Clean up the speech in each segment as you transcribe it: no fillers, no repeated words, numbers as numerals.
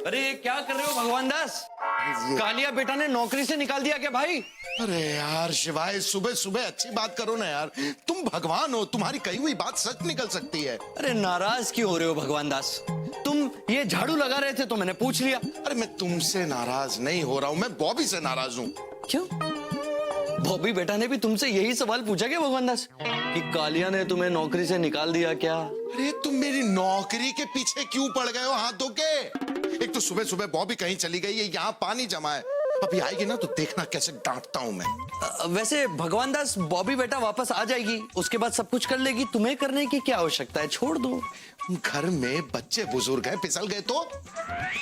अरे ये क्या कर रहे हो भगवान दास? कालिया बेटा ने नौकरी से निकाल दिया क्या भाई? अरे यार शिवाय, सुबह सुबह अच्छी बात करो ना यार। तुम भगवान हो, तुम्हारी कही हुई बात सच निकल सकती है। अरे नाराज क्यों हो रहे हो भगवान दास? तुम ये झाड़ू लगा रहे थे तो मैंने पूछ लिया। अरे मैं तुमसे नाराज नहीं हो रहा हूँ, मैं बॉबी से नाराज हूँ। क्यों? बॉबी बेटा ने भी तुमसे यही सवाल पूछा क्या भगवान दास कि कालिया ने तुम्हें नौकरी से निकाल दिया क्या? अरे तुम मेरी नौकरी के पीछे क्यों पड़ गए हो हाथ धो के? एक तो सुबह सुबह बॉबी कहीं चली गई है, यहाँ पानी जमा है। अभी आएगी ना तो देखना कैसे डांटता हूँ मैं। वैसे भगवान दास, बॉबी बेटा वापस आ जाएगी, उसके बाद सब कुछ कर लेगी। तुम्हें करने की क्या आवश्यकता है? छोड़ दो। घर में बच्चे बुजुर्ग हैं, फिसल गए तो?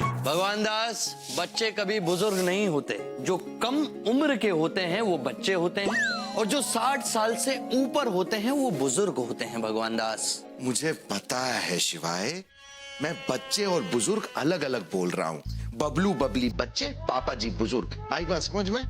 भगवान दास, बच्चे कभी बुजुर्ग नहीं होते। जो कम उम्र के होते हैं वो बच्चे होते हैं, और जो 60 साल से ऊपर होते हैं वो बुजुर्ग होते हैं भगवान दास। मुझे पता है शिवाय, मैं बच्चे और बुजुर्ग अलग अलग बोल रहा हूँ। बबलू बबली बच्चे, पापा जी बुजुर्ग। आई बात समझ में?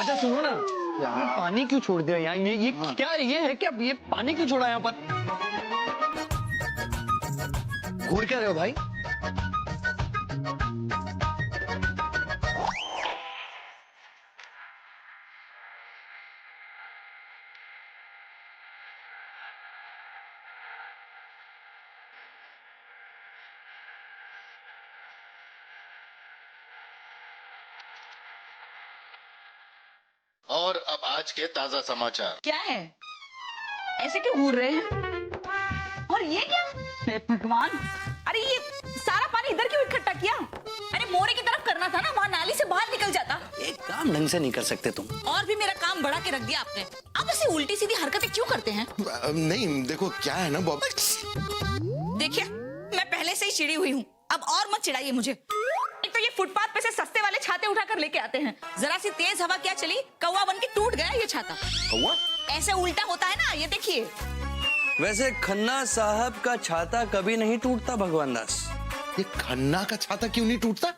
अच्छा सुनो ना, ये पानी क्यों छोड़ दिया यहाँ? ये क्या, ये है क्या? ये पानी क्यों छोड़ा यहाँ पर? घूर क्या रहे हो भाई? और अब आज के ताजा समाचार। क्या है? ऐसे क्यों घूर रहे हैं? और ये क्या? हे भगवान, अरे ये सारा पानी इधर क्यों इकट्ठा किया? अरे मोरे की तरफ करना था ना, वहाँ नाली से बाहर निकल जाता। एक काम ढंग से नहीं कर सकते तुम? और भी मेरा काम बढ़ा के रख दिया आपने। आप ऐसी उल्टी सीधी हरकतें क्यों करते हैं? नहीं देखो क्या है ना बॉबी। देखिए, मैं पहले से ही चिड़ी हुई हूँ, अब और मत चिढ़ाइए मुझे। एक तो ये फुटपाथ पे से सस्ते वाले छाते उठाकर लेके आते हैं, जरा सी तेज हवा क्या चली, कौवा बन के टूट गया ये छाता। कौवा? ऐसे उल्टा होता है ना, ये देखिए। वैसे खन्ना साहब का छाता कभी नहीं टूटता भगवान दास। ये खन्ना का छाता क्यों नहीं टूटता?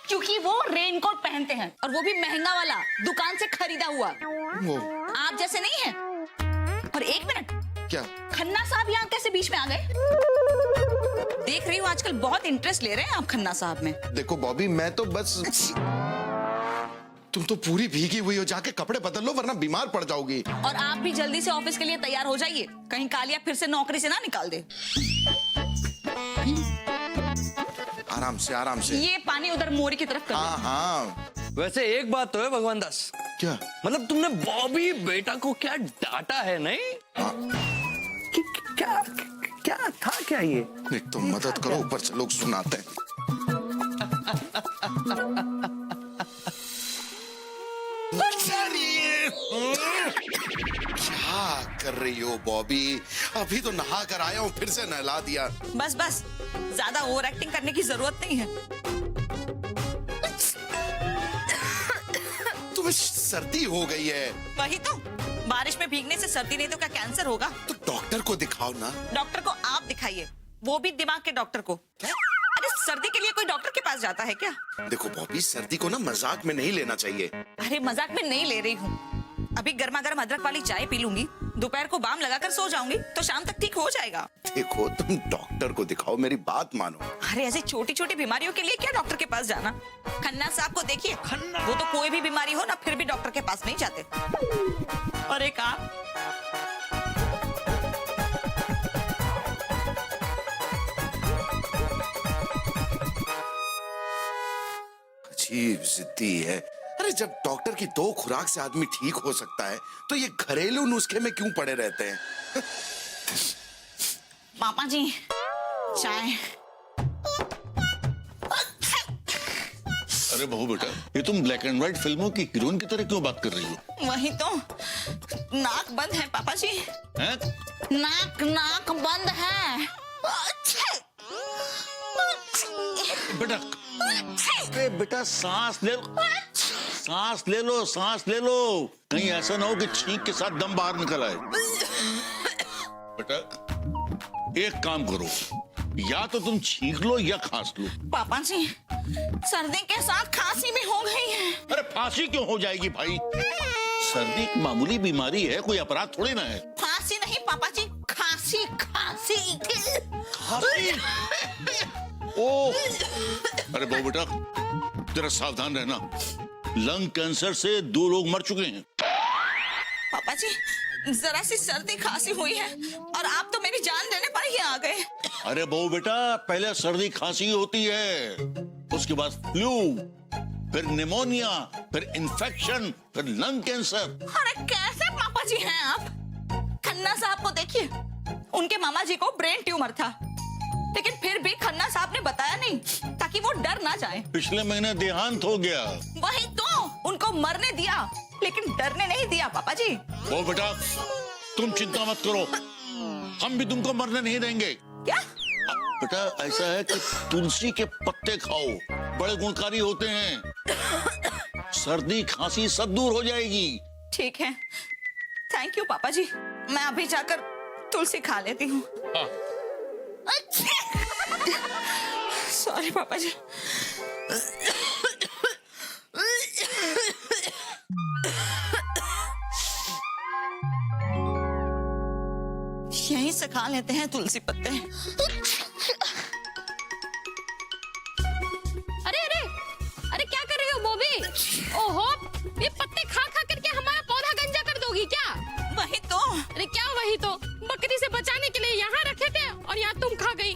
क्योंकि वो रेनकोट पहनते हैं, और वो भी महंगा वाला, दुकान से खरीदा हुआ। वो आप जैसे नहीं है। और एक मिनट, क्या? खन्ना साहब यहाँ कैसे बीच में आ गए? देख रही हूँ आजकल बहुत इंटरेस्ट ले रहे हैं आप खन्ना साहब में। देखो बॉबी, मैं तो बस। तुम तो पूरी भीगी हुई हो, जाके कपड़े बदल लो वरना बीमार पड़ जाओगी। और आप भी जल्दी से ऑफिस के लिए तैयार हो जाइए, कहीं कालिया फिर से नौकरी से ना निकाल दे। आराम से आराम से। ये पानी उधर मोरी की तरफ कर दो। हाँ हाँ। वैसे एक बात तो है भगवान दास, क्या? मतलब तुमने बॉबी बेटा को क्या डांटा है नहीं? क्या क्या था क्या ये? एक तो मदद करो, ऊपर से लोग सुनाते हैं। क्या कर रही हो बॉबी? अभी तो नहा कर आया हूँ, फिर से नहला दिया। बस बस, ज्यादा ओवर एक्टिंग करने की जरूरत नहीं है। तुम्हें सर्दी हो गई है। वही तो, बारिश में भीगने से सर्दी नहीं तो क्या कैंसर होगा? तो डॉक्टर को दिखाओ ना। डॉक्टर को आप दिखाइए, वो भी दिमाग के डॉक्टर को। अरे सर्दी के लिए कोई डॉक्टर के पास जाता है क्या? देखो बॉबी, सर्दी को ना मजाक में नहीं लेना चाहिए। अरे मजाक में नहीं ले रही हूँ। अभी गर्मा गर्म अदरक वाली चाय पी लूंगी, दोपहर को बाम लगाकर सो जाऊंगी, तो शाम तक ठीक हो जाएगा। देखो तुम डॉक्टर को दिखाओ, मेरी बात मानो। अरे ऐसी छोटी छोटी बीमारियों के लिए क्या डॉक्टर के पास जाना? खन्ना साहब को देखिए, वो तो कोई भी बीमारी हो ना, फिर भी डॉक्टर के पास नहीं जाते। और एक आप, अजीब जिद्दी है। अरे जब डॉक्टर की 2 खुराक से आदमी ठीक हो सकता है, तो ये घरेलू नुस्खे में क्यों पड़े रहते हैं? पापा जी चाय। अरे बहू बेटा, ये तुम ब्लैक एंड व्हाइट फिल्मों की हीरोइन की तरह क्यों बात कर रही हो? वही तो, नाक बंद है पापा जी। हैं? नाक बंद है। बेटा, अरे बेटा सांस ले लो, सांस ले लो, सांस ले लो। कहीं ऐसा ना हो कि छींक के साथ दम बाहर निकल आए। बेटा एक काम करो, या तो तुम छींक लो या खांस लो। पापा जी सर्दी के साथ खांसी भी हो गई है। अरे फांसी क्यों हो जाएगी भाई? सर्दी एक मामूली बीमारी है, कोई अपराध थोड़ी ना है। फांसी नहीं पापा जी, खांसी खांसी। खांसी? ओह, अरे बहू बेटा जरा सावधान रहना, लंग कैंसर से 2 लोग मर चुके हैं। पापा जी जरा सी सर्दी खांसी हुई है और आप तो मेरी जान लेने पर ही आ गए। अरे बहू बेटा पहले सर्दी खांसी होती है, उसके बाद फ्लू, फिर निमोनिया, फिर इन्फेक्शन, फिर लंग कैंसर। अरे कैसे पापा जी हैं आप? खन्ना साहब को देखिए, उनके मामा जी को ब्रेन ट्यूमर था, लेकिन फिर भी खन्ना साहब ने बताया नहीं ताकि वो डर ना जाए। पिछले महीने देहांत हो गया। वही तो, उनको मरने दिया लेकिन डरने नहीं दिया पापा जी। ओ बेटा तुम चिंता मत करो, हम भी तुमको मरने नहीं देंगे। क्या? बेटा ऐसा है कि तुलसी के पत्ते खाओ, बड़े गुणकारी होते हैं, सर्दी खांसी सब दूर हो जाएगी। ठीक है, थैंक यू पापा जी, मैं अभी जाकर तुलसी खा लेती हूँ। हाँ। सॉरी पापा जी। यहीं से खा लेते हैं तुलसी पत्ते। अरे अरे अरे क्या कर रही हो बॉबी? ओहो, ये पत्ते खा खा करके हमारा पौधा गंजा कर दोगी क्या? वही तो। अरे क्या वही तो, बकरी से बचाने के लिए यहाँ रखे थे और यहाँ तुम खा गई।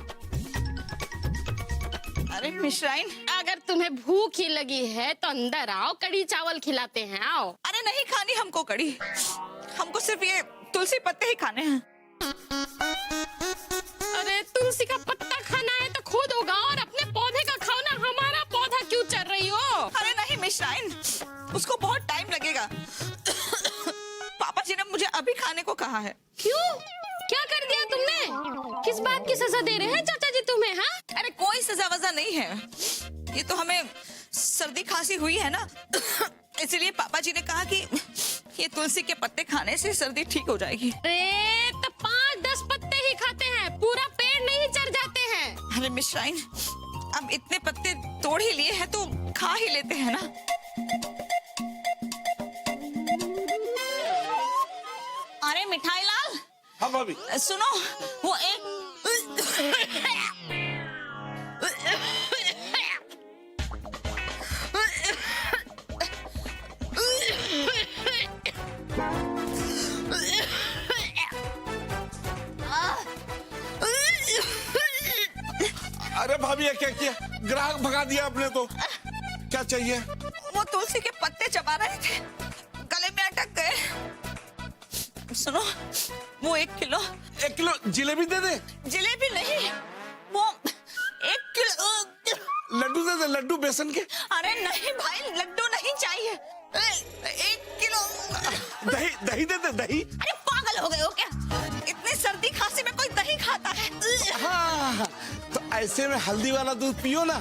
अरे मिश्राइन, अगर तुम्हें भूख ही लगी है तो अंदर आओ, कड़ी चावल खिलाते हैं, आओ। अरे नहीं खानी हमको कड़ी, हमको सिर्फ ये तुलसी पत्ते ही खाने हैं। अरे तुलसी का पत्ता खाना है तो खुद होगा और अपने पौधे का खाओ ना, हमारा पौधा क्यों चल रही हो? अरे नहीं मिश्राइन, उसको बहुत टाइम लगेगा। पापा जी ने मुझे अभी खाने को कहा है। क्यों? क्या कर दिया तुमने? किस बात की सजा दे रहे हैं चाचा जी तुम्हें? हाँ? अरे कोई सजा वजा नहीं है, ये तो हमें सर्दी खांसी हुई है ना, इसलिए पापा जी ने कहा कि ये तुलसी के पत्ते खाने से सर्दी ठीक हो जाएगी। अरे तो 5-10 पत्ते ही खाते हैं, पूरा पेड़ नहीं चढ़ जाते हैं। अरे मिश्राइन, अब इतने पत्ते तोड़ ही लिए हैं तो खा ही लेते हैं ना। अरे मिठाई लाल। हाँ भाभी। सुनो, वो एक अरे भाभी ये क्या किया? ग्राहक भगा दिया आपने तो। क्या चाहिए? वो तुलसी के पत्ते चबा रहे थे, गले में अटक गए। सुनो, वो 1 किलो। 1 किलो जलेबी दे दे। जलेबी नहीं, वो 1 किलो लड्डू दे दे, लड्डू बेसन के। अरे नहीं भाई, लड्डू नहीं चाहिए, 1 किलो दही दही दे दे, दही। अरे पागल हो गए हो क्या? इतनी सर्दी खांसी में कोई दही खाता है? हाँ तो ऐसे में हल्दी वाला दूध पियो ना,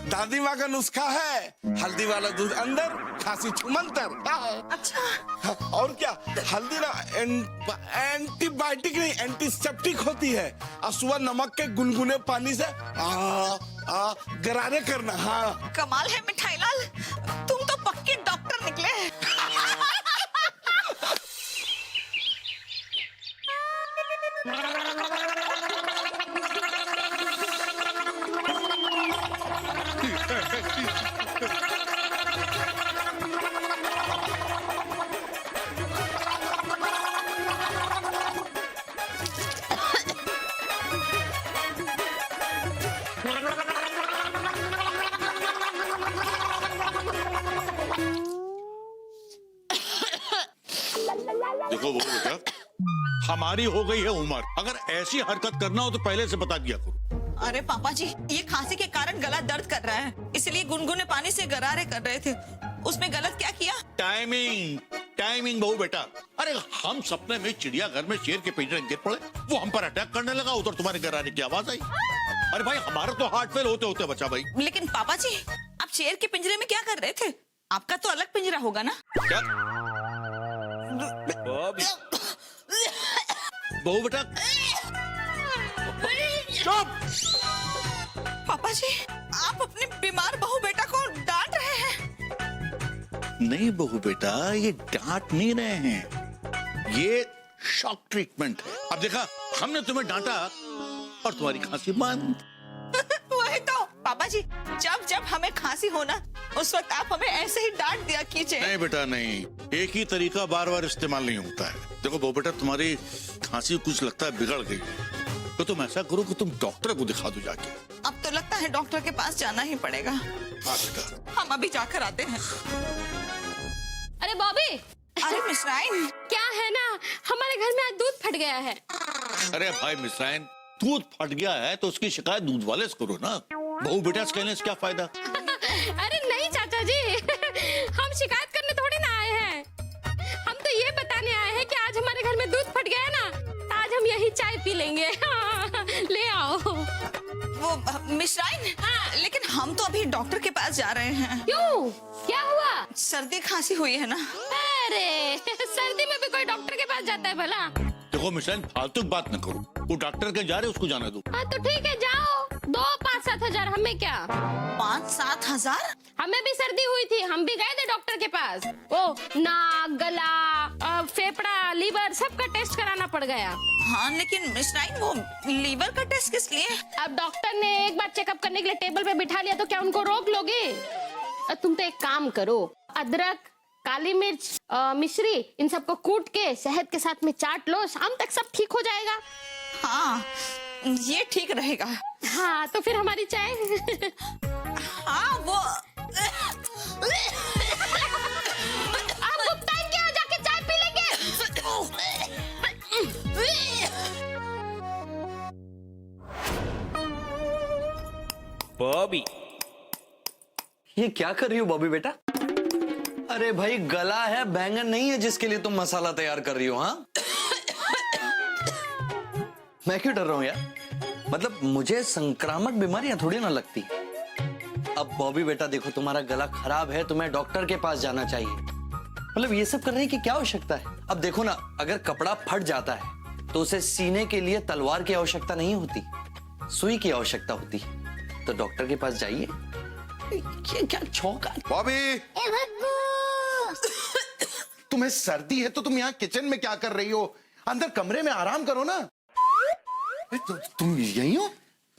दादी माँ का नुस्खा है, हल्दी वाला दूध अंदर, खांसी छुमंतर। अच्छा। और क्या, हल्दी ना एंटीबायोटिक नहीं एंटीसेप्टिक होती है, और सुबह नमक के गुनगुने पानी से गरारे करना। हाँ कमाल है मिठाई लाल, तुम तो पक्के डॉक्टर निकले। देखो वो बेटा, हमारी हो गई है उम्र, अगर ऐसी हरकत करना हो तो पहले से बता दिया करो। अरे पापा जी, ये खांसी के कारण गला दर्द कर रहा है, इसलिए गुनगुने पानी से गरारे कर रहे थे। उसमें गलत क्या किया? टाइमिंग टाइमिंग बहू बेटा। अरे हम सपने में चिड़ियाघर में शेर के पिंजरे गिर पड़े, वो हम पर अटैक करने लगा, उधर तुम्हारे गरारे की आवाज आई। अरे भाई हमारा तो हार्ट फेल होते होते बचा भाई। लेकिन पापा जी, आप शेर के पिंजरे में क्या कर रहे थे? आपका तो अलग पिंजरा होगा ना? क्या बहू बेटा? चुप। पापा पापा जी, आप अपने बीमार बहू बेटा को डांट रहे हैं। नहीं बहू बेटा, ये डांट नहीं रहे हैं, ये शॉक ट्रीटमेंट है। अब देखा, हमने तुम्हें डांटा और तुम्हारी खांसी बंद। वही तो पापा जी, जब जब हमें खांसी होना उस वक्त आप हमें ऐसे ही डांट दिया कीजिए। नहीं बेटा नहीं, एक ही तरीका बार बार इस्तेमाल नहीं होता है। देखो बहू बेटा, तुम्हारी खांसी कुछ लगता है बिगड़ गई है, तो तुम ऐसा करो कि तुम डॉक्टर को दिखा दो जाके। अब तो लगता है डॉक्टर के पास जाना ही पड़ेगा। हाँ बेटा। हम अभी जाकर आते हैं। अरे बॉबी, अरे मिश्राइन, क्या है ना, हमारे घर में आज दूध फट गया है। अरे भाई मिश्राइन, दूध फट गया है तो उसकी शिकायत दूध वाले से करो ना, बहू बेटा से कहने से क्या फायदा। अरे नहीं चाचा जी, हम शिकायत करने थोड़ी ना आए हैं, हम तो ये बताने आए हैं कि आज हमारे घर में दूध फट गया है ना, आज हम यही चाय पी लेंगे। ले आओ। वो मिश्राइन, लेकिन हम तो अभी डॉक्टर के पास जा रहे हैं। क्यों, क्या हुआ? सर्दी खांसी हुई है ना। अरे सर्दी में भी कोई डॉक्टर के पास जाता है भला? देखो मिश्राइन, फालतू बात न करो, वो डॉक्टर के जा रहे उसको जाने दो। हाँ तो ठीक है, जाओ, 2-5-7 हजार, हमें क्या। 5-7 हजार? हमें भी सर्दी हुई थी, हम भी गए थे डॉक्टर के पास। ओ नाक, गला, फेफड़ा, लीवर, सबका टेस्ट कराना पड़ गया। हाँ लेकिन मिश्राइन, वो लीवर का टेस्ट किस लिए? अब डॉक्टर ने एक बार चेकअप करने के लिए टेबल पे बिठा लिया तो क्या उनको रोक लोगे? तुम तो एक काम करो, अदरक, काली मिर्च, मिश्री, इन सबको कूट के शहद के साथ में चाट लो, शाम तक सब ठीक हो जाएगा। हाँ ये ठीक रहेगा। हाँ तो फिर हमारी चाय। हाँ वो आप गुप्ताइन के यहाँ जाके चाय पी लेंगे। बॉबी, ये क्या कर रही हो बॉबी बेटा? अरे भाई, गला है, बैंगन नहीं है जिसके लिए तुम मसाला तैयार कर रही हो। हाँ मैं क्यों डर रहा हूं यार? मतलब मुझे संक्रामक बीमारियां थोड़ी ना लगती। अब बॉबी बेटा देखो, तुम्हारा गला खराब है, तुम्हें डॉक्टर के पास जाना चाहिए। मतलब ये सब करने की क्या आवश्यकता है? अब देखो ना, अगर कपड़ा फट जाता है तो उसे सीने के लिए तलवार की आवश्यकता नहीं होती, सुई की आवश्यकता होती। तो डॉक्टर के पास जाइए। क्या छौंका? बॉबी, तुम्हें सर्दी है तो तुम यहाँ किचन में क्या कर रही हो? अंदर कमरे में आराम करो ना। तुम यहीं हो?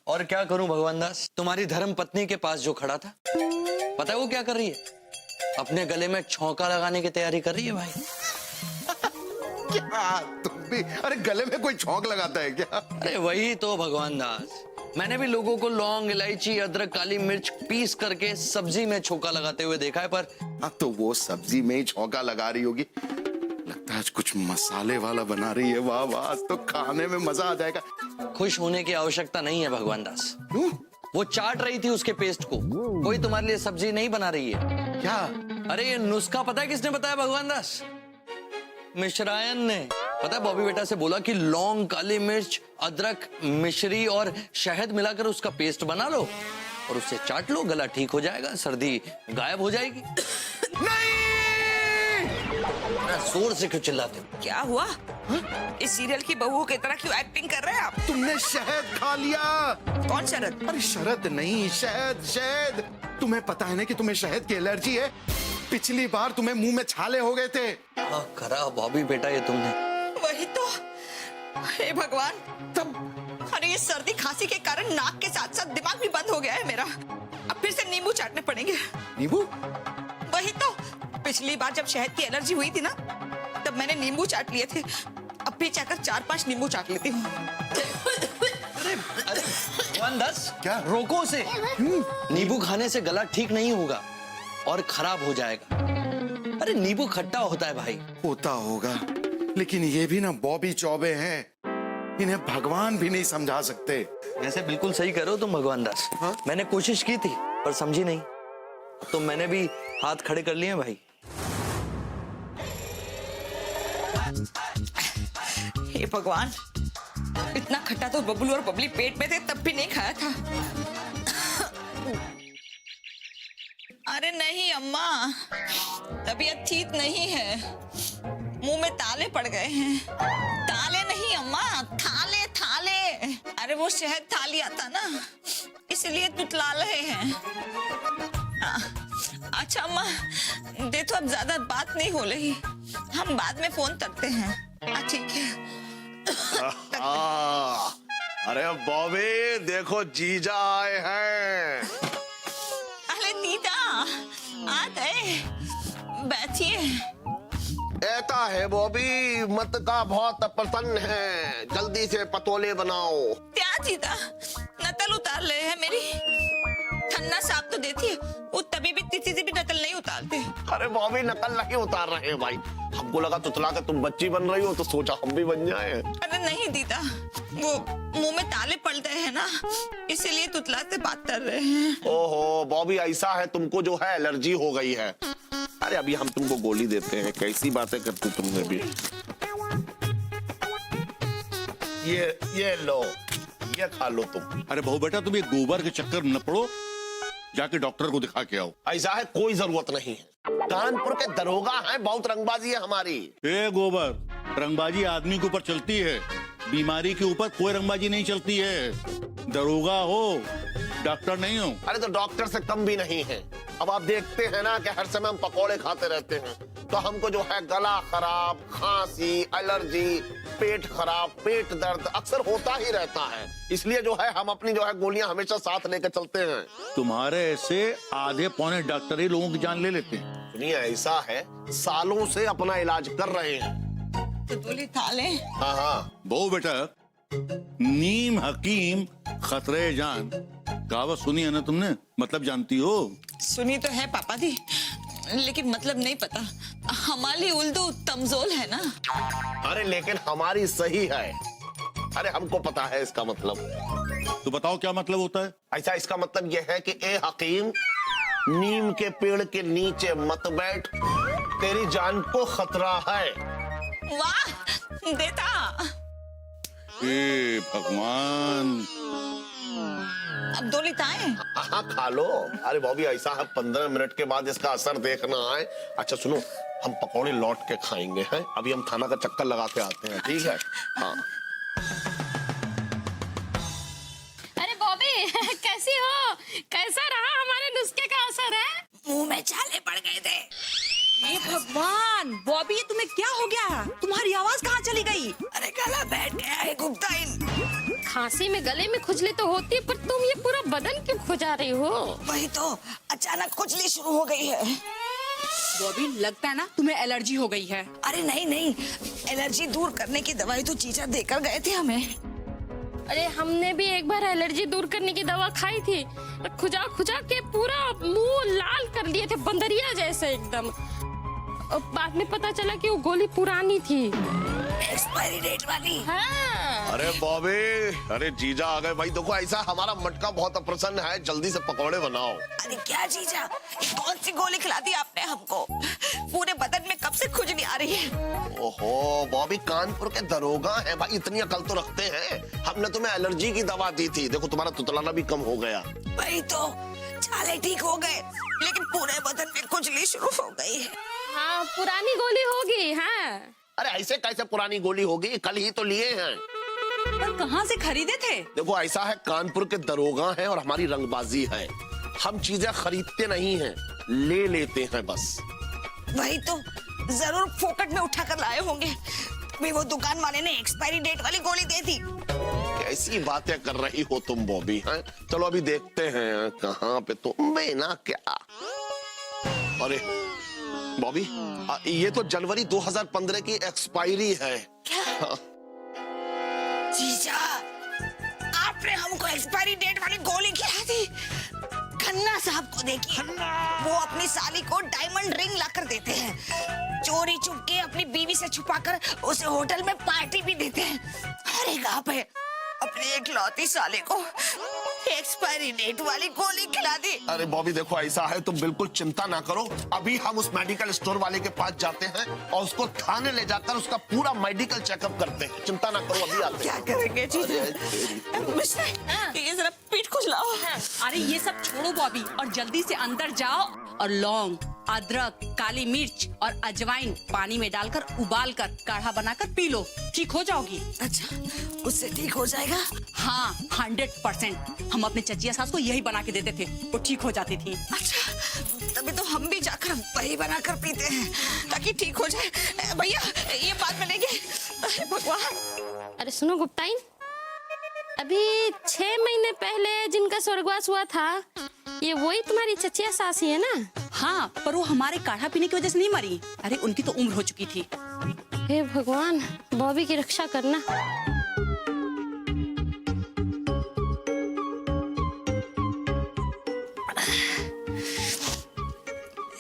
और क्या करूं भगवान दास, तुम्हारी धर्म पत्नी के पास जो खड़ा था, पता है वो क्या कर रही है? अपने गले में छौंका लगाने की तैयारी कर रही है भाई। क्या तुम भी? अरे गले में कोई छौंक लगाता है क्या? अरे वही तो भगवान दास, मैंने भी लोगों को लौंग, इलायची, अदरक, काली मिर्च पीस करके सब्जी में छौंका लगाते हुए देखा है, पर हाँ तो वो सब्जी में ही छौंका लगा रही होगी। लगता है आज कुछ मसाले वाला बना रही है। वाह वाह, आज तो खाने में मजा आ जाएगा। खुश होने की आवश्यकता नहीं है भगवान दास। क्यों? वो चाट रही थी उसके पेस्ट को, कोई तुम्हारे लिए सब्जी नहीं बना रही है। क्या? अरे ये नुस्खा पता है किसने बताया भगवान दास? मिश्रायन ने। पता है, बॉबी बेटा से बोला कि लौंग, काली मिर्च, अदरक, मिश्री और शहद मिलाकर उसका पेस्ट बना लो और उससे चाट लो, गला ठीक हो जाएगा, सर्दी गायब हो जाएगी। नहीं! जोर से क्यों चिल्लाते हो? क्या हुआ? इस सीरियल की बहुओं की तरह क्यों एक्टिंग कर रहे हैं आप? तुमने शहद खा लिया। कौन शरद? अरे शरद नहीं, शहद शहद। तुम्हें पता है ना कि तुम्हें शहद की एलर्जी है। पिछली बार तुम्हें मुंह में छाले हो गए थे। हाँ करा बॉबी बेटा ये तुमने। वही तो। हे भगवान, तब अरे ये सर्दी खांसी के कारण नाक के साथ साथ दिमाग भी बंद हो गया है मेरा। अब फिर से नींबू चाटने पड़ेंगे। नींबू? वही तो, पिछली बार जब शहद की एलर्जी हुई थी ना, तब मैंने नींबू चाट लिए थे। अब भी जाकर 4-5 नींबू चाट लेती हूँ। अरे भगवान दास, क्या? रोको उसे। नींबू खाने से गला ठीक नहीं होगा और खराब हो जाएगा। अरे नींबू खट्टा होता है भाई। होता होगा, लेकिन ये भी ना बॉबी चौबे हैं, इन्हें भगवान भी नहीं समझा सकते। वैसे बिल्कुल सही करो तुम भगवान दास। हाँ? मैंने कोशिश की थी पर समझी नहीं, तो मैंने भी हाथ खड़े कर लिए भाई। हे भगवान, इतना खट्टा तो बबलू और बबली पेट में थे तब भी नहीं खाया था। अरे नहीं अम्मा, तबीयत ठीक नहीं है, मुंह में ताले पड़ गए हैं। ताले नहीं अम्मा, थाले थाले। अरे वो शहद थाली आता ना, इसलिए तुतला रहे हैं। अच्छा अम्मा, दे तो अब ज्यादा बात नहीं हो रही, हम बाद में फोन करते हैं। ठीक है। अरे बॉबी देखो जीजा आए हैं। अरे दीदा आ गए, बैठिए। ऐसा है बॉबी, मत का बहुत प्रसन्न है, जल्दी से पतोले बनाओ। क्या जीदा नकल उतार रहे हैं मेरी? ठन्ना साहब तो देती है, वो तभी भी किसी से भी नकल नहीं उतारते। अरे बॉबी नकल नहीं उतार रहे भाई, हमको लगा तुतला के तुम बच्ची बन रही हो तो सोचा हम भी बन जाए। अरे नहीं दीदा, वो मुंह में ताले पड़ गए हैं ना, इसीलिए तुतला से बात कर रहे हैं। ओहो बॉबी ऐसा है, तुमको जो है एलर्जी हो गई है। अरे अभी हम तुमको गोली देते हैं, कैसी बातें करती तुमने भी। ये लो, ये खा लो तुम। अरे बहू बेटा तुम ये गोबर के चक्कर न पड़ो, जाके डॉक्टर को दिखा के आओ। ऐसा है कोई जरूरत नहीं है, कानपुर के दरोगा हैं, बहुत रंगबाजी है हमारी। ए गोबर, रंगबाजी आदमी के ऊपर चलती है, बीमारी के ऊपर कोई रंगबाजी नहीं चलती है। दरोगा हो, डॉक्टर नहीं हो। अरे तो डॉक्टर से कम भी नहीं है। अब आप देखते हैं ना कि हर समय हम पकौड़े खाते रहते हैं, तो हमको जो है गला खराब, खांसी, एलर्जी, पेट खराब, पेट दर्द अक्सर होता ही रहता है। इसलिए जो है हम अपनी जो है गोलियां हमेशा साथ लेकर चलते हैं। तुम्हारे ऐसे आधे पौने डॉक्टर ही लोगों की जान ले लेते हैं। सुनिए ऐसा है, सालों से अपना इलाज कर रहे हैं। तो बोले थाले। हाँ हाँ बहू बेटा, नीम हकीम खतरे जान, कहावत सुनी है ना तुमने, मतलब जानती हो? सुनी तो है पापा जी, लेकिन मतलब नहीं पता। हमारी उल्दू तमजोल है ना। अरे लेकिन हमारी सही है। अरे हमको पता है इसका मतलब। तो बताओ क्या मतलब होता है? ऐसा इसका मतलब यह है कि ए हकीम, नीम के पेड़ के नीचे मत बैठ, तेरी जान को खतरा है। वाह देता। हे भगवान। अब दो लिताएं। हाँ खा लो। अरे बॉबी ऐसा है 15 मिनट के बाद इसका असर देखना है। अच्छा सुनो, हम पकौड़े लौट के खाएंगे हैं, अभी हम थाना का चक्कर लगाते आते हैं, ठीक है? हाँ। अरे बॉबी कैसी हो? कैसा रहा हमारे नुस्खे का असर है? मुंह में छाले पड़ गए थे। हे भगवान, बॉबी ये तुम्हें क्या हो गया? तुम्हारी आवाज कहाँ चली गई? अरे गला बैठ गया है गुप्ताइन। खांसी में गले में खुजली तो होती है, पर तुम ये पूरा बदन क्यों खुजा रही हो? वही तो, अचानक खुजली शुरू हो गई है। बॉबी लगता है ना तुम्हें एलर्जी हो गई है। अरे नहीं नहीं, एलर्जी दूर करने की दवाई तो चीचा देकर गए थे हमें। अरे हमने भी एक बार एलर्जी दूर करने की दवा खाई थी, खुजा खुजा के पूरा मुंह लाल कर दिए थे, बंदरिया जैसे एकदम। और बाद में पता चला कि वो गोली पुरानी थी, एक्सपायरी डेट वाली। हाँ। अरे बॉबी, अरे जीजा आ गए भाई। देखो ऐसा हमारा मटका बहुत प्रसन्न है, जल्दी से पकौड़े बनाओ। अरे क्या जीजा, ये कौन सी गोली खिला दी आपने हमको? पूरे बदन में कब से खुजली आ रही है। ओहो बॉबी, कानपुर के दरोगा हैं भाई, इतनी अकल तो रखते हैं। हमने तुम्हें एलर्जी की दवा दी थी, देखो तुम्हारा तुतलाना भी कम हो गया। वही तो, छाले ठीक हो गए, लेकिन पूरे बदन में खुजली शुरू हो गई है। हाँ पुरानी गोली होगी। हाँ। अरे ऐसे कैसे पुरानी गोली होगी, कल ही तो लिए हैं। पर कहाँ से खरीदे थे? देखो ऐसा है, कानपुर के दरोगा हैं और हमारी रंगबाजी है, हम चीजें खरीदते नहीं हैं, ले लेते हैं बस। वही तो, जरूर फोकट में उठा कर लाए होंगे, तभी वो दुकान वाले ने एक्सपायरी डेट वाली गोली दे दी। कैसी बातें कर रही हो तुम बॉबी, हैं? चलो अभी देखते हैं कहाँ पे तुम में ना क्या। अरे बॉबी, ये तो जनवरी 2015 की एक्सपायरी है। क्या? हाँ। जीजा, आपने हमको एक्सपायरी डेट वाली गोली खिला दी। खन्ना साहब को देखिए, वो अपनी साली को डायमंड रिंग लाकर देते हैं, चोरी चुप के अपनी बीवी से छुपाकर उसे होटल में पार्टी भी देते हैं। अरे कहाँ पे अपनी इकलौती साली को एक्सपायरी डेट वाली गोली खिला दी। अरे बॉबी देखो ऐसा है, तुम बिल्कुल चिंता ना करो, अभी हम उस मेडिकल स्टोर वाले के पास जाते हैं और उसको थाने ले जाकर उसका पूरा मेडिकल चेकअप करते हैं। चिंता ना करो, अभी आते क्या हैं। करेंगे जी? ये जरा पीठ खुजलाओ। अरे ये सब छोड़ो बॉबी, और जल्दी से अंदर जाओ और लौंग, अदरक, काली मिर्च और अजवाइन पानी में डालकर उबाल कर काढ़ा बनाकर पी लो, ठीक हो जाओगी। अच्छा, उससे ठीक हो जाएगा? हाँ 100%। हम अपने चचिया सास को यही बना के देते थे, वो ठीक हो जाती थी। अच्छा, तभी तो हम भी जाकर वही बनाकर पीते हैं ताकि ठीक हो जाए। भैया ये बात बनेगी। अरे भगवान। अरे सुनो गुप्ताइन, अभी 6 महीने पहले जिनका स्वर्गवास हुआ था, ये वही तुम्हारी चचिया सास ही है ना? हाँ, पर वो हमारे काढ़ा पीने की वजह से नहीं मरी। अरे उनकी तो उम्र हो चुकी थी। हे भगवान, बॉबी की रक्षा करना।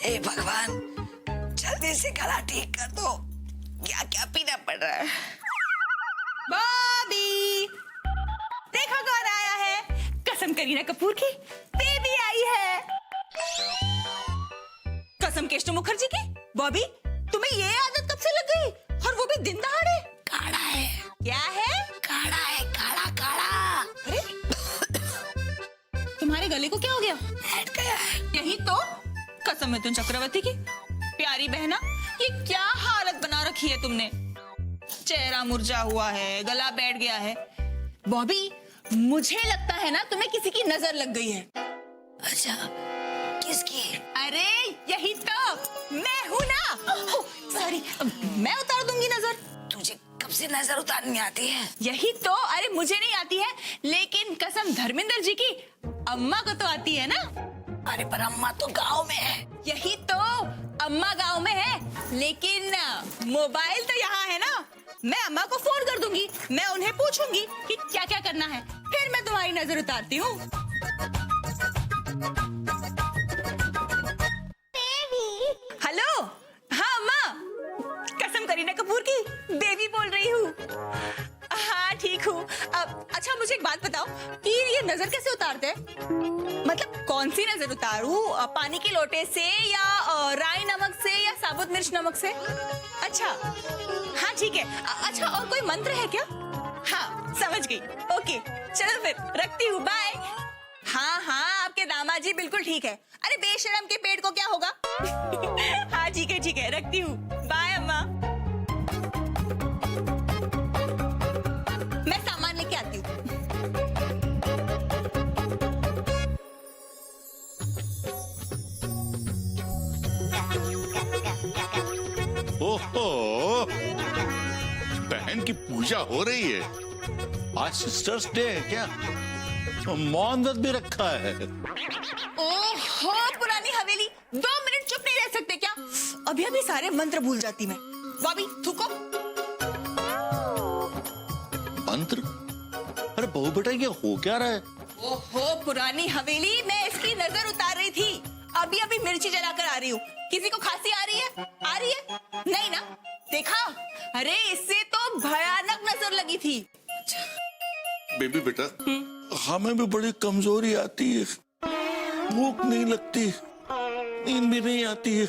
हे भगवान, जल्दी से गला ठीक कर दो। क्या क्या पीना पड़ रहा है। बॉबी, देखो कौन आया है। कसम करीना कपूर की बेबी आई है। कसम केशव मुखर्जी की। बॉबी, तुम्हें ये आदत कब से लग गई, और वो भी दिन दहाड़े? काढ़ा है। क्या है? काढ़ा है, काढ़ा काढ़ा। अरे तुम्हारे गले को क्या हो गया? बैठ गया है। यही तो कसम है तुम चक्रवर्ती की प्यारी बहना, ये क्या हालत बना रखी है तुमने। चेहरा मुरझा हुआ है, गला बैठ गया है। बॉबी, मुझे लगता है ना तुम्हें किसी की नजर लग गई है। अच्छा, किसकी? अरे यही तो, मैं हूं ना। सॉरी, मैं उतार दूंगी नजर। तुझे कब से नजर उतारनी आती है? यही तो, अरे मुझे नहीं आती है, लेकिन कसम धर्मेंद्र जी की अम्मा को तो आती है ना। अरे पर अम्मा तो गांव में है। यही तो, अम्मा गांव में है, लेकिन मोबाइल तो यहाँ है ना। मैं अम्मा को फोन कर दूंगी, मैं उन्हें पूछूंगी कि क्या क्या करना है, फिर मैं तुम्हारी नजर उतारती हूँ। हेलो, हाँ अम्मा, कसम करीना कपूर की बेबी बोल रही हूँ। हाँ ठीक हूँ। अच्छा मुझे एक बात बताओ कि ये नजर कैसे उतारते हैं? मतलब कौन सी नजर उतारूं, पानी के लोटे से या राई नमक से या साबुत मिर्च नमक से? अच्छा हाँ ठीक है। अच्छा और कोई मंत्र है क्या? हाँ समझ गई। ओके चलो फिर रखती हूँ, बाय। हाँ हाँ आपके दामाद जी बिल्कुल ठीक है। अरे बेशरम के पेट को क्या होगा। हाँ ठीक है रखती हूँ, बाय अम्मा। मैं सामान लेके आती हूँ। ओहो, बहन की पूजा हो रही है। आज सिस्टर्स डे है क्या? मौन व्रत भी रखा है। ओहो पुरानी हवेली, 2 मिनट चुप नहीं रह सकते क्या? अभी अभी सारे मंत्र भूल जाती मैं। बॉबी थूको। मंत्र? अरे बहू बेटा ये हो क्या रहा है? ओहो पुरानी हवेली, मैं इसकी नजर उतार रही थी। अभी अभी मिर्ची जलाकर आ रही हूँ। किसी को खांसी आ रही है? आ रही है? नहीं ना? देखा? अरे इससे तो भयानक नजर लगी थी। बेबी बेटा, हमें भी बड़ी कमजोरी आती है, भूख नहीं लगती, नींद भी नहीं आती है।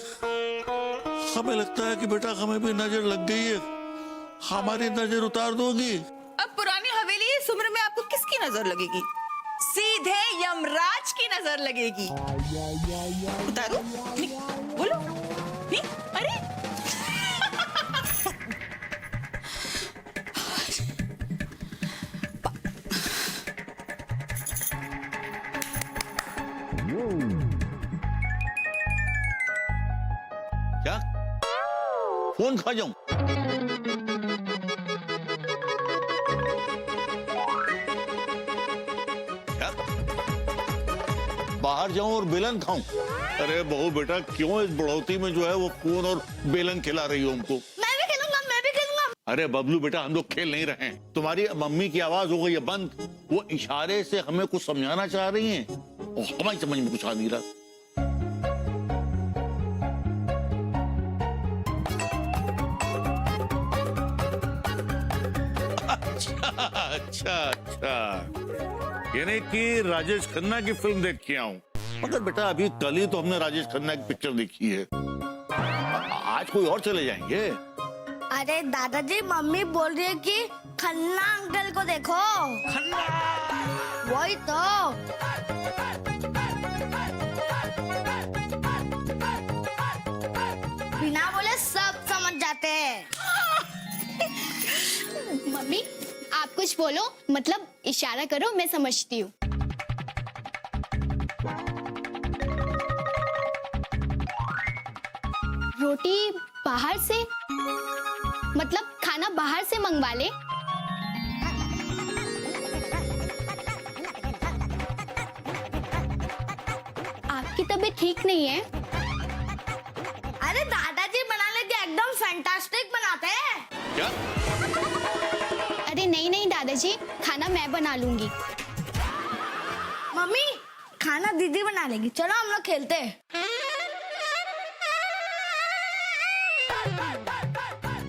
हमें लगता है कि बेटा हमें भी नजर लग गई है, हमारी नजर उतार दोगी? अब पुरानी हवेली, इस उम्र में आपको किसकी नजर लगेगी? सीधे यमराज की नजर लगेगी। उतारू? बोलो। नहीं? अरे क्या? फोन खा जाऊं? क्या? बाहर जाऊं और बेलन खाऊं? अरे बहू बेटा, क्यों इस बढ़ोतरी में जो है वो फोन और बेलन खिला रही हो हमको? मैं भी खेलूंगा। अरे बबलू बेटा, हम लोग खेल नहीं रहे हैं। तुम्हारी मम्मी की आवाज हो गई है बंद। वो इशारे से हमें कुछ समझाना चाह रही हैं और हमारी समझ में कुछ आ नहीं रहा। अच्छा, यानी कि राजेश खन्ना की फिल्म देख के आऊं। मगर बेटा अभी कल ही तो हमने राजेश खन्ना की पिक्चर देखी है, आज कोई और चले जाएंगे। अरे दादाजी, मम्मी बोल रही है कि खन्ना अंकल को देखो। खन्ना? वही तो। बिना बोले सब समझ जाते हैं। मम्मी आप कुछ बोलो, मतलब इशारा करो, मैं समझती हूँ। रोटी बाहर से, मतलब खाना बाहर से मंगवा ले। आपकी तबीयत ठीक नहीं है? अरे दादाजी बनाने के एकदम फैंटास्टिक बनाते हैं। क्या? अरे नहीं नहीं दादाजी, खाना मैं बना लूंगी। मम्मी खाना दीदी बना लेगी, चलो हम लोग खेलते हैं।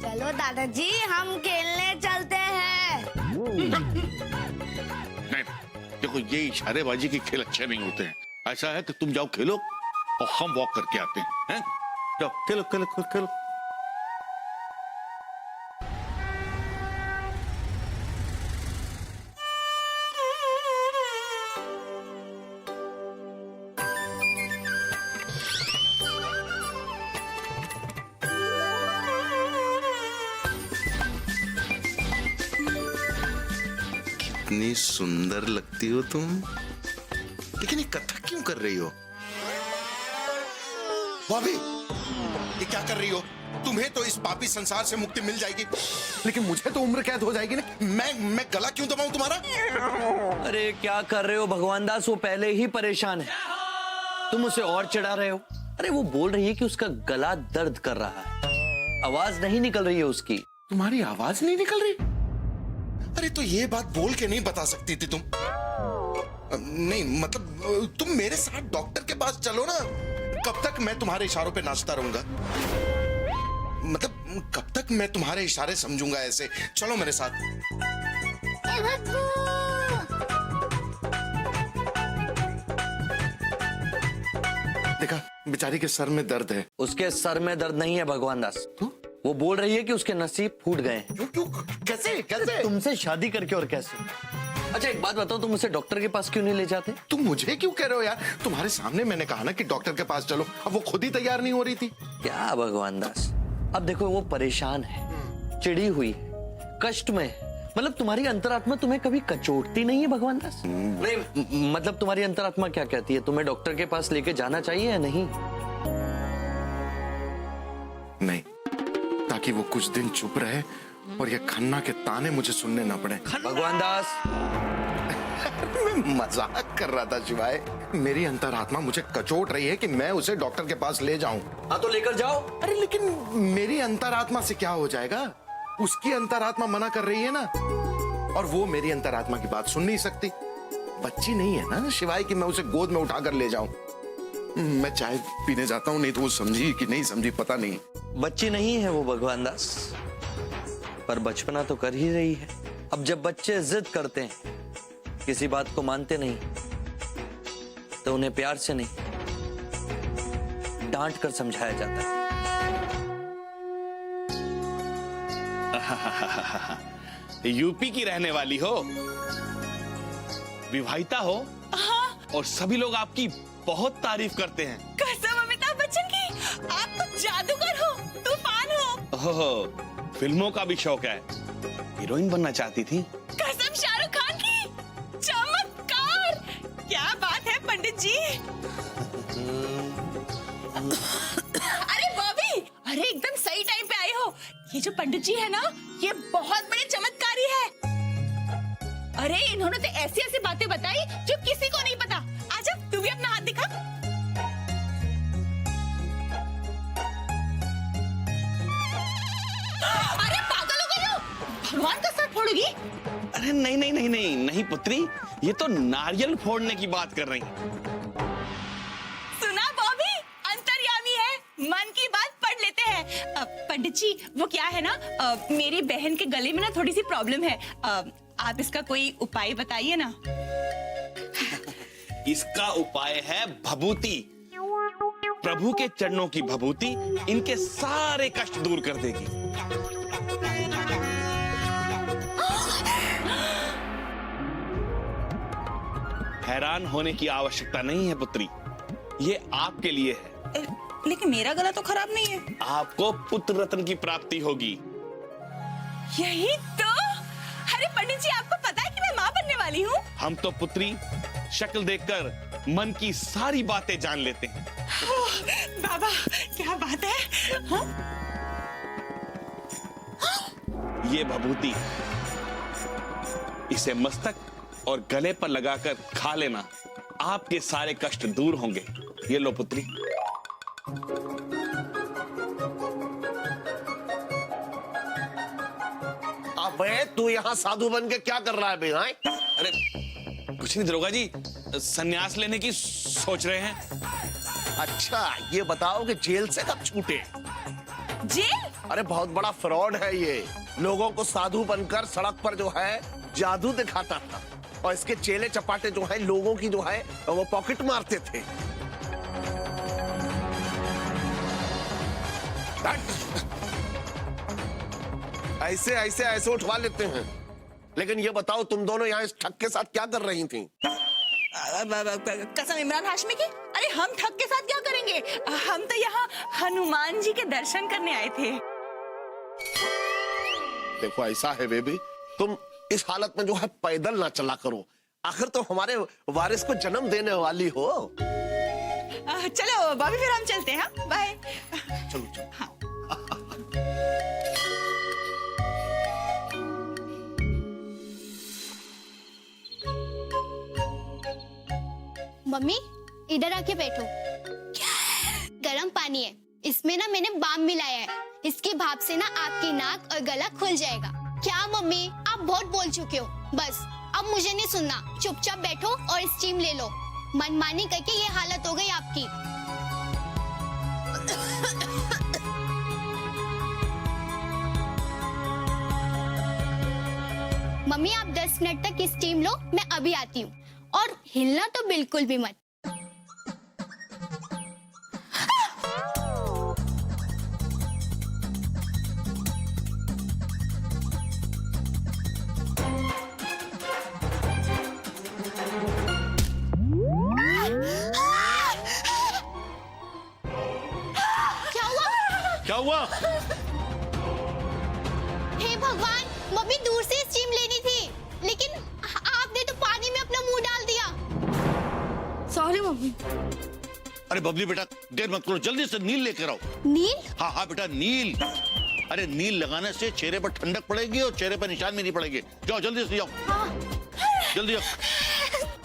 चलो दादाजी हम खेलने चलते हैं। नहीं, देखो ये इशारेबाजी के खेल अच्छे नहीं होते हैं। ऐसा है कि तुम जाओ खेलो और हम वॉक करके आते हैं। जाओ खेलो खेलो खेलो खेलो। कितनी सुंदर लगती हो तुम, लेकिन ये कथक क्यों कर रही हो? भाभी ये क्या कर रही हो? तुम्हें तो इस पापी संसार से मुक्ति मिल जाएगी, लेकिन मुझे तो उम्र कैद हो जाएगी ना। मैं गला क्यों दबाऊं तुम्हारा? अरे क्या कर रहे हो भगवान दास, वो पहले ही परेशान है, तुम उसे और चिढ़ा रहे हो। अरे वो बोल रही है कि उसका गला दर्द कर रहा है, आवाज नहीं निकल रही है उसकी। तुम्हारी आवाज नहीं निकल रही? अरे तो ये बात बोल के नहीं बता सकती थी तुम? नहीं मतलब तुम मेरे साथ डॉक्टर के पास चलो ना। कब तक मैं तुम्हारे इशारों पे नाचता रहूंगा? मतलब कब तक मैं तुम्हारे इशारे समझूंगा ऐसे? चलो मेरे साथ। देखा, बेचारी के सर में दर्द है। उसके सर में दर्द नहीं है भगवान दास, वो बोल रही है कि उसके नसीब फूट गए हैं। क्यों क्यों? कैसे कैसे? तुमसे शादी करके और कैसे? अच्छा एक बात बताओ, तुम उसे डॉक्टर के पास क्यों नहीं ले जाते? तुम मुझे क्यों कह रहे हो यार? तुम्हारे सामने मैंने कहा ना कि डॉक्टर के पास चलो, अब वो खुद ही तैयार नहीं हो रही थी। क्या भगवान दास, अब देखो वो परेशान है, चिड़ी हुई है, कष्ट में है। मतलब तुम्हारी अंतरात्मा तुम्हें कभी कचोटती नहीं है भगवान दास? नहीं मतलब तुम्हारी अंतरात्मा क्या कहती है, तुम्हें डॉक्टर के पास लेके जाना चाहिए या नहीं? नहीं, ताकि वो कुछ दिन चुप रहे और ये खन्ना के ताने मुझे सुनने ना पड़े। भगवान दास मैं मजाक कर रहा था शिवाय। मेरी अंतरात्मा मुझे कचोट रही है कि मैं उसे डॉक्टर के पास ले जाऊं। हाँ तो लेकर जाओ। अरे लेकिन मेरी अंतरात्मा से क्या हो जाएगा? उसकी अंतरात्मा मना कर रही है ना, और वो मेरी अंतरात्मा की बात सुन नहीं सकती। बच्ची नहीं है ना शिवाय कि मैं उसे गोद में उठाकर ले जाऊं। मैं चाय पीने जाता हूं, नहीं तो वो समझी कि नहीं समझी पता नहीं। बच्ची नहीं है वो भगवान दास, पर बचपना तो कर ही रही है। अब जब बच्चे जिद करते हैं, किसी बात को मानते नहीं, तो उन्हें प्यार से नहीं डांट कर समझाया जाता है। यूपी की रहने वाली हो, विवाहिता हो, और सभी लोग आपकी बहुत तारीफ करते हैं। कसम अमिताभ बच्चन की, आप तो जादूगर हो, तूफान हो। ओहो, फिल्मों का भी शौक है, हीरोइन बनना चाहती थी। कसम शाहरुख खान की, चमत्कार, क्या बात है पंडित जी। अरे बॉबी, अरे एकदम सही टाइम पे आए हो। ये जो पंडित जी है ना, ये बहुत बड़े चमत्कारी है। अरे इन्होंने तो ऐसी ऐसी बातें बताई जो किसी को नहीं पता। आजा तू भी अपना हाथ दिखा। अरे पागल हो गई हो, भगवान का सर फोड़ोगी? अरे नहीं नहीं नहीं नहीं नहीं पुत्री, ये तो नारियल फोड़ने की बात कर रही हैं। सुना बॉबी, अंतर्यामी है, मन की बात पढ़ लेते हैं। पंडित जी वो क्या है ना, मेरी बहन के गले में ना थोड़ी सी प्रॉब्लम है, आप इसका कोई उपाय बताइए ना। इसका उपाय है भभूति। प्रभु के चरणों की भभूति इनके सारे कष्ट दूर कर देगी। हैरान होने की आवश्यकता नहीं है पुत्री, ये आपके लिए है। लेकिन मेरा गला तो खराब नहीं है। आपको पुत्र रत्न की प्राप्ति होगी। यही तो। अरे पंडित जी आपको पता है कि मैं माँ बनने वाली हूँ। हम तो पुत्री शक्ल देखकर मन की सारी बातें जान लेते हैं। बाबा क्या बात है? हाँ? ये भभूति, इसे मस्तक और गले पर लगाकर खा लेना, आपके सारे कष्ट दूर होंगे। ये लो पुत्री। अबे तू यहाँ साधु बन के क्या कर रहा है बे? हाँ? अरे कुछ नहीं दरोगा जी, संन्यास लेने की सोच रहे हैं। अच्छा ये बताओ कि जेल से कब छूटे? जेल? अरे बहुत बड़ा फ्रॉड है ये। लोगों को साधु बनकर सड़क पर जो है जादू दिखाता था, और इसके चेले चपाटे जो है लोगों की जो है वो पॉकेट मारते थे। ऐसे ऐसे ऐसे उठवा लेते हैं। लेकिन ये बताओ तुम दोनों यहाँ इस ठग के साथ क्या कर रही थी? कसम इमरान हाशमी की। अरे हम ठग के साथ क्या करेंगे? हम तो यहाँ हनुमान जी के दर्शन करने आए थे। देखो ऐसा है बेबी, तुम इस हालत में जो है पैदल ना चला करो। आखिर तो हमारे वारिस को जन्म देने वाली हो। चलो भाभी फिर हम चलते हैं। बाय। चलो चलो। हाँ। मम्मी इधर आके बैठो। गरम पानी है, इसमें ना मैंने बाम मिलाया है। इसकी भाप से ना आपकी नाक और गला खुल जाएगा। क्या मम्मी, आप बहुत बोल चुके हो, बस अब मुझे नहीं सुनना। चुपचाप बैठो और स्टीम ले लो। मनमानी करके ये हालत हो गई आपकी। मम्मी आप 10 मिनट तक स्टीम लो, मैं अभी आती हूँ। और हिलना तो बिल्कुल भी मत। क्या हुआ? हे भगवान, मम्मी दूर से स्टीम लेनी थी, लेकिन आपने तो पानी में अपना मुंह डाल दिया। Sorry mummy. अरे बबली बेटा देर मत करो, जल्दी से नील लेकर आओ। नील? हाँ हाँ बेटा नील। अरे नील लगाने से चेहरे पर ठंडक पड़ेगी और चेहरे पर निशान भी नहीं पड़ेंगे। जाओ जल्दी से जाओ। हाँ। जल्दी जाओ।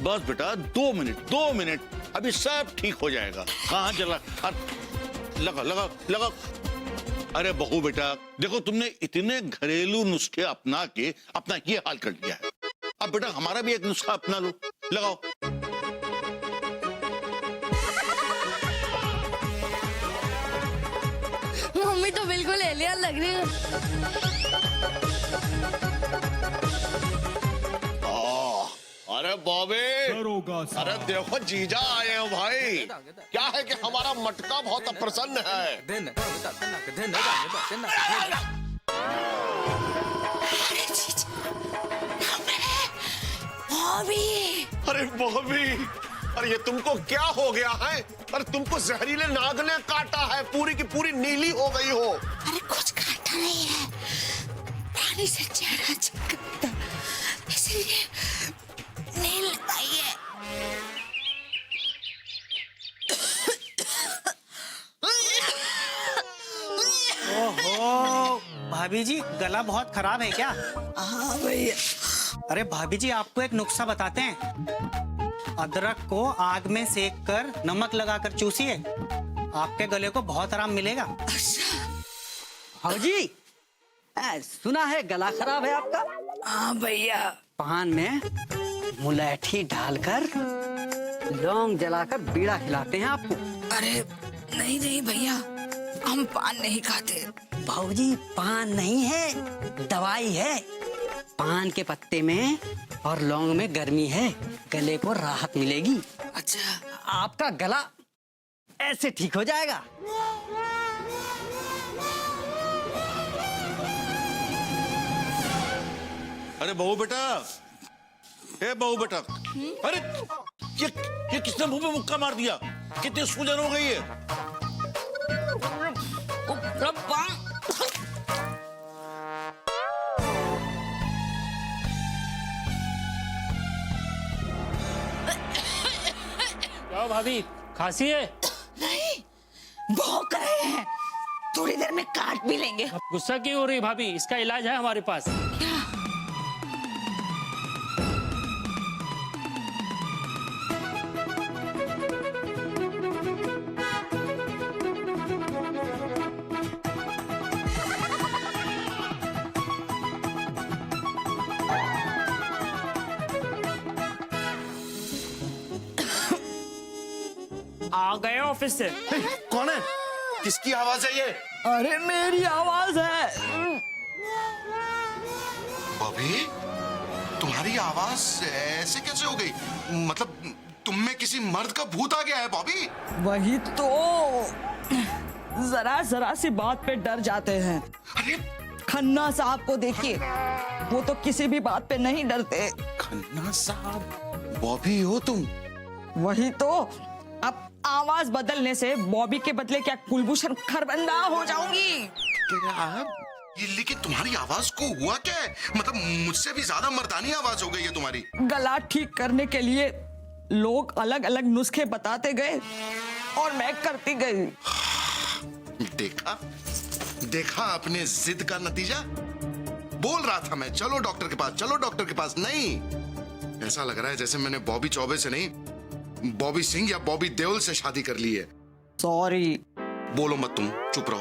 बस बेटा 2 मिनट 2 मिनट, अभी सब ठीक हो जाएगा। हाँ चला, लगा लगा लगा। अरे बहू बेटा देखो, तुमने इतने घरेलू नुस्खे अपना के अपना ये हाल कर लिया है। अब बेटा हमारा भी एक नुस्खा अपना लो, लगाओ। मम्मी तो बिल्कुल एलियन लग रही है। अरे बॉबी, अरे देखो जीजा आए हैं भाई। क्या है कि हमारा मटका बहुत प्रसन्न है। अरे बॉबी, अरे ये तुमको क्या हो गया है? अरे तुमको जहरीले नाग ने काटा है, पूरी की पूरी नीली हो गई हो। अरे कुछ काटा नहीं है, पानी से चेहरा चिपकता, इसलिए नील लगाई है। ओहो भाभी जी, गला बहुत खराब है क्या? हाँ भैया। अरे भाभी जी आपको एक नुस्खा बताते हैं। अदरक को आग में सेक कर नमक लगाकर चूसिए, आपके गले को बहुत आराम मिलेगा। भाजी सुना है गला खराब है आपका? हाँ भैया। पान में मुलैठी डालकर लौंग जलाकर बीड़ा खिलाते हैं आपको। अरे नहीं नहीं भैया, हम पान नहीं खाते। भाजी पान नहीं है, दवाई है। पान के पत्ते में और लौंग में गर्मी है, गले को राहत मिलेगी। अच्छा, आपका गला ऐसे ठीक हो जाएगा। अरे बहू बेटा, हे बहू बेटा, अरे ये किसने मुंह पे मुक्का मार दिया? कितनी सूजन हो गई है? क्या भाभी खांसी है? नहीं, भौंक रहे हैं, थोड़ी देर में काट भी लेंगे। गुस्सा क्यों हो रही भाभी? इसका इलाज है हमारे पास। आ गए ऑफिस से। कौन है? किसकी आवाज है ये? अरे मेरी आवाज है। बॉबी, तुम्हारी आवाज ऐसे कैसे हो गई? मतलब तुम में किसी मर्द का भूत आ गया है बॉबी? वही तो, जरा जरा सी बात पे डर जाते हैं। अरे खन्ना साहब को देखिए, वो तो किसी भी बात पे नहीं डरते। खन्ना साहब, बॉबी हो तुम? वही तो, अब आवाज बदलने से बॉबी के बदले क्या कुलभूषण खरबंदा हो जाऊंगी? ये लेकिन तुम्हारी आवाज को हुआ क्या है? मतलब मुझसे भी ज्यादा मर्दानी आवाज हो गई है तुम्हारी। गला ठीक करने के लिए लोग अलग अलग नुस्खे बताते गए और मैं करती गई। देखा देखा अपने जिद का नतीजा। बोल रहा था मैं, चलो डॉक्टर के पास, चलो डॉक्टर के पास। नहीं, ऐसा लग रहा है जैसे मैंने बॉबी चौबे से नहीं, बॉबी सिंह या बॉबी देओल से शादी कर ली है। सॉरी। बोलो मत, तुम चुप रहो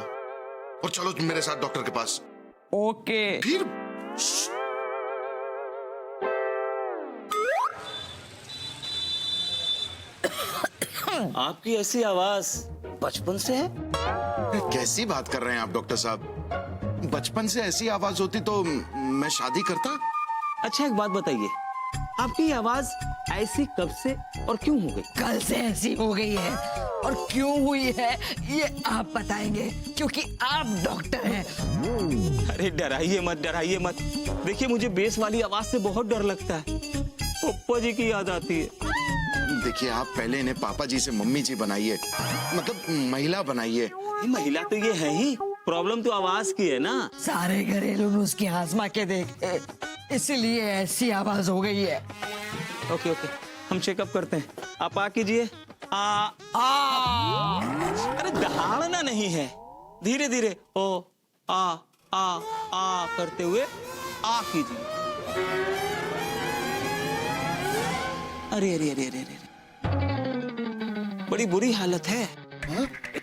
और चलो तुम मेरे साथ डॉक्टर के पास। ओके। फिर आपकी ऐसी आवाज बचपन से है? कैसी बात कर रहे हैं आप डॉक्टर साहब? बचपन से ऐसी आवाज होती तो मैं शादी करता। अच्छा एक बात बताइए, आपकी आवाज ऐसी कब से और क्यों हो गई? कल से ऐसी हो गई है, और क्यों हुई है ये आप बताएंगे, क्योंकि आप डॉक्टर हैं। अरे डराइए मत, डराइए मत। देखिए मुझे बेस वाली आवाज से बहुत डर लगता है, पप्पा जी की याद आती है। देखिए आप पहले इन्हें पापा जी से मम्मी जी बनाइए, मतलब महिला बनाइए। महिला तो ये है ही, प्रॉब्लम तो आवाज की है ना। सारे घरेलू नुस्खे आजमा के देखे, इसलिए ऐसी आवाज हो गई है। ओके ओके, हम चेकअप करते हैं, आप आ कीजिए। अरे दहाड़ना नहीं है, धीरे धीरे ओ आ करते हुए आ कीजिए। अरे अरे अरे अरे अरे, बड़ी बुरी हालत है।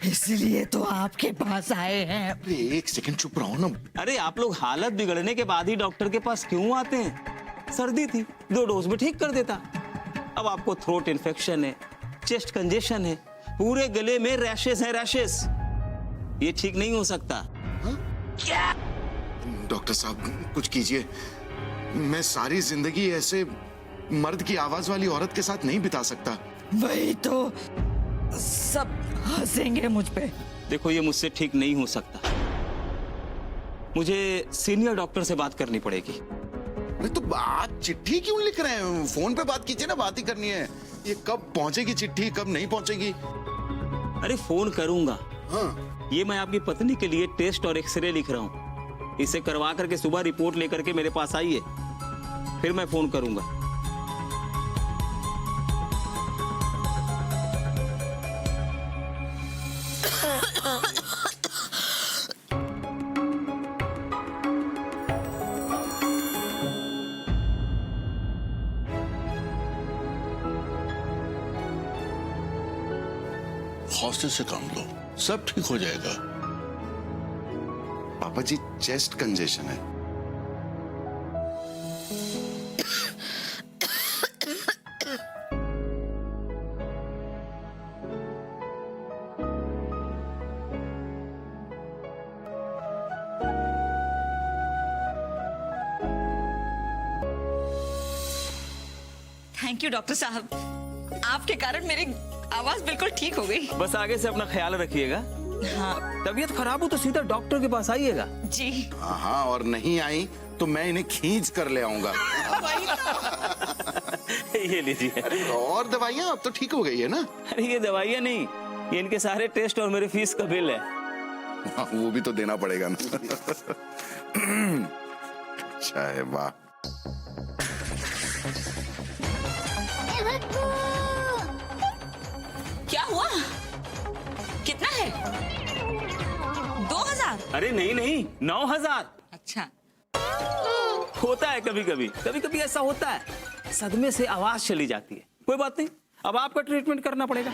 इसलिए तो आपके पास आए हैं। अरे एक सेकंड चुप रहो ना। अरे आप लोग हालत बिगड़ने के बाद ही डॉक्टर के पास क्यों आते हैं? सर्दी थी, 2 डोज में ठीक कर देता। अब आपको थ्रोट इन्फेक्शन है, चेस्ट कंजेशन है, पूरे गले में रैशेस हैं, रैशेस। ये ठीक नहीं हो सकता। क्या? डॉक्टर साहब कुछ कीजिए, मैं सारी जिंदगी ऐसे मर्द की आवाज वाली औरत के साथ नहीं बिता सकता। वही तो, सब हंसेंगे मुझ पे। देखो ये मुझसे ठीक नहीं हो सकता, मुझे सीनियर डॉक्टर से बात करनी पड़ेगी। अरे तो आप चिट्ठी क्यों लिख रहे हैं? फोन पे बात कीजिए ना, बात ही करनी है। ये कब पहुंचेगी चिट्ठी, कब नहीं पहुंचेगी? अरे फोन करूंगा। हाँ। ये मैं आपकी पत्नी के लिए टेस्ट और एक्सरे लिख रहा हूँ, इसे करवा करके सुबह रिपोर्ट लेकर के मेरे पास आइए, फिर मैं फोन करूंगा। हौसले से काम लो, सब ठीक हो जाएगा। पापा जी चेस्ट कंजेशन है। थैंक यू डॉक्टर साहब, आपके कारण मेरी आवाज बिल्कुल ठीक हो गई। बस आगे से अपना ख्याल रखिएगा। हाँ। तबीयत खराब हो तो सीधा डॉक्टर के पास आइएगा। जी। हाँ, और नहीं आई तो मैं इन्हें खींच कर ले आऊंगा। ये लीजिए। अरे और दवाइयाँ अब तो ठीक हो गई है ना? अरे ये दवाइयाँ नहीं, ये इनके सारे टेस्ट और मेरे फीस का बिल है। हाँ, वो भी तो देना पड़ेगा ना। अच्छा है, वाह। अरे नहीं नहीं, 9,000। अच्छा, होता है कभी कभी ऐसा होता है, सदमे से आवाज चली जाती है। कोई बात नहीं, अब आपका ट्रीटमेंट करना पड़ेगा।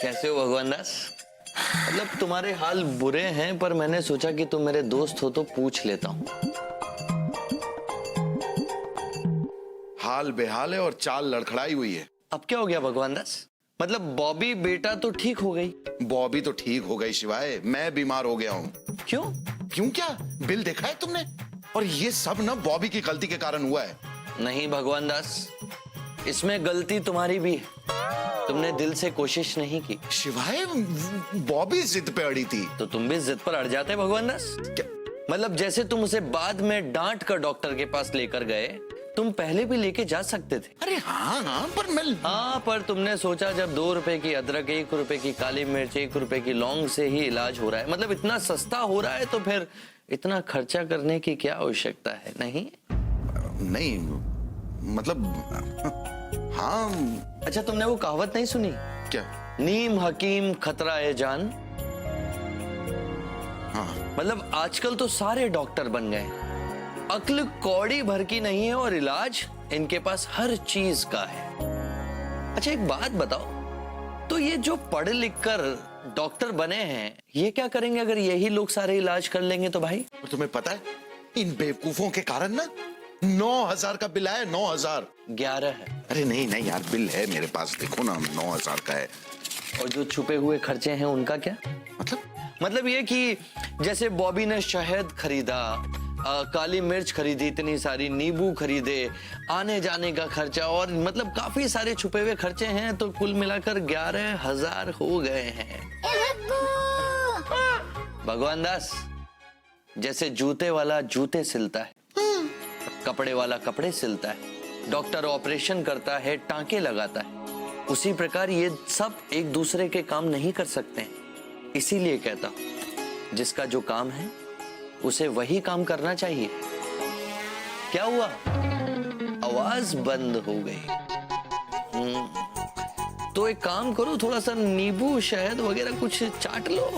कैसे हो भगवान दास? मतलब तुम्हारे हाल बुरे हैं, पर मैंने सोचा कि तुम मेरे दोस्त हो तो पूछ लेता हूँ। हाल बेहाल है और चाल लड़खड़ाई हुई है। अब क्या हो गया भगवान दास? मतलब बॉबी बेटा तो ठीक हो गई। बॉबी तो ठीक हो गई शिवाय, मैं बीमार हो गया हूँ। क्यों? क्यों क्या? बिल देखा है तुमने? और ये सब ना बॉबी की गलती के कारण हुआ है। नहीं भगवान दास, इसमें गलती तुम्हारी भी है। तुमने दिल से कोशिश नहीं की। शिवाय बॉबी जिद पे अड़ी थी। तो तुम भी जिद पर अड़ जाते भगवान दास। मतलब जैसे तुम उसे बाद में डांट कर डॉक्टर के पास लेकर गए, तुम पहले भी लेके जा सकते थे। अरे हाँ, पर मैं पर तुमने सोचा जब 2 रुपए की अदरक, 1 रुपए की काली मिर्च, 1 रुपए की लौंग से ही इलाज हो रहा है, मतलब इतना सस्ता हो रहा है, तो फिर इतना खर्चा करने की क्या आवश्यकता है? नहीं मतलब हाँ। अच्छा, तुमने वो कहावत नहीं सुनी? क्या? नीम हकीम खतरा है जान। हाँ। मतलब आजकल तो सारे डॉक्टर बन गए, अक्ल कौड़ी भर की नहीं है और इलाज इनके पास हर चीज का है। अच्छा एक बात बताओ, तो ये जो पढ़ लिख कर डॉक्टर बने हैं, ये क्या करेंगे अगर यही लोग सारे इलाज कर लेंगे तो भाई? और तुम्हें पता है, इन बेवकूफों के कारण ना 9,000 का बिल आया। 9,000। 11 है। अरे नहीं नहीं यार, बिल है मेरे पास, देखो ना, 9,000 का है। और जो छुपे हुए खर्चे हैं उनका क्या? मतलब ये कि जैसे बॉबी ने शहद खरीदा, काली मिर्च खरीदी, इतनी सारी नींबू खरीदे, आने जाने का खर्चा, और मतलब काफी सारे छुपे हुए खर्चे हैं, तो कुल मिलाकर 11,000 हो गए हैं। भगवान दास, जैसे जूते वाला जूते सिलता है, कपड़े वाला कपड़े सिलता है, डॉक्टर ऑपरेशन करता है, टांके लगाता है, उसी प्रकार ये सब एक दूसरे के काम नहीं कर सकते हैं। इसीलिए कहता हूं, जिसका जो काम है उसे वही काम करना चाहिए। क्या हुआ? आवाज बंद हो गई। तो एक काम करो, थोड़ा सा नींबू शहद वगैरह कुछ चाट लो।